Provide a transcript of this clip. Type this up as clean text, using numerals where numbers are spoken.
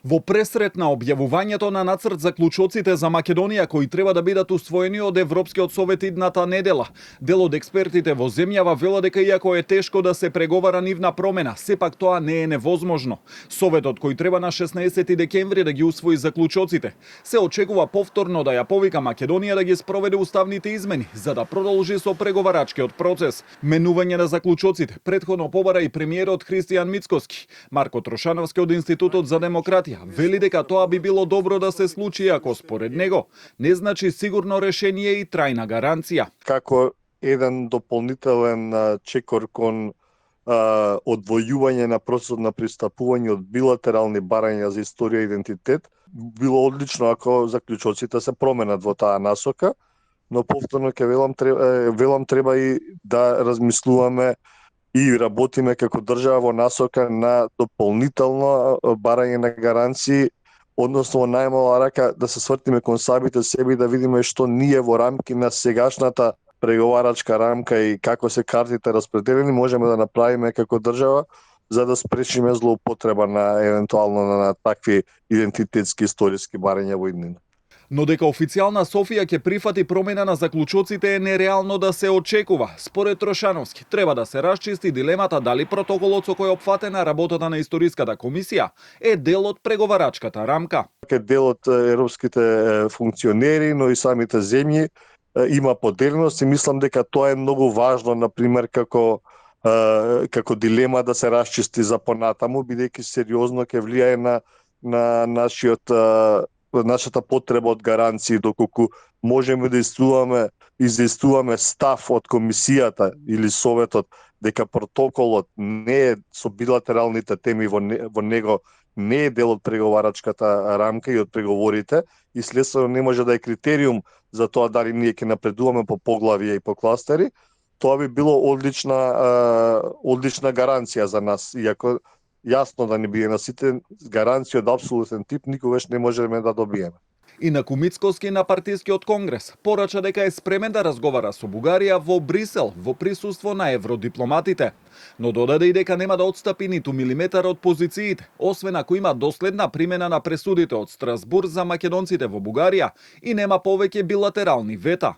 Во пресрет на објавувањето на нацрт заклучоците за Македонија кои треба да бидат усвоени од Европскиот совет идната недела, дел од експертите во земјава вела дека иако е тешко да се преговара нивна промена, сепак тоа не е невозможно. Советот кој треба на 16 декември да ги усвои заклучоците, се очекува повторно да ја повика Македонија да ги спроведе уставните измени за да продолжи со преговарачкиот процес. Менување на заклучоците претходно побара и премиерот Христијан Мицкоски. Марко Трошановски од Институтот за демократија вели дека тоа би било добро да се случи, ако според него не значи сигурно решение и трајна гаранција. Како еден дополнителен чекор кон одвојување на процесот на пристапување од билатерални барања за историја и идентитет, било одлично ако заклучоците се променат во таа насока, но повторно ќе велам треба и да размислуваме и работиме како држава во насока на дополнително барање на гаранции, односно во најмала рака да се свртиме кон самите себе и да видиме што ние во рамки на сегашната преговарачка рамка и како се картите распределени можеме да направиме како држава за да спречиме злоупотреба на евентуално на такви идентитетски историски барања во иднина. Но дека официјална Софија ќе прифати промена на заклучоците е нереално да се очекува. Според Трошановски, треба да се расчисти дилемата дали протоколот со кој е опфатена работата на историската комисија е дел од преговарачката рамка. Е дел од европските функционери, но и самите земји има поделеност и мислам дека тоа е многу важно, например, како дилема да се расчисти за понатаму, бидејќи сериозно ќе влијае на нашата потреба од гаранции, доколку можеме да изискуваме став од комисијата или советот дека протоколот не е со билатералните теми во него не е дел од преговарачката рамка и од преговорите и следствено не може да е критериум за тоа дали ние ќе напредуваме по поглавија и по кластери, тоа би било одлична гаранција за нас, иако јасно да не биде на сите гаранции од апсолутен тип никогаш не можеме да добиеме. Инаку Мицкоски на партискиот конгрес порача дека е спремен да разговара со Бугарија во Брисел во присуство на евродипломатите, но додаде и дека нема да отстапи ниту милиметар од позициите, освен ако има доследна примена на пресудите од Страсбург за македонците во Бугарија и нема повеќе билатерални вета.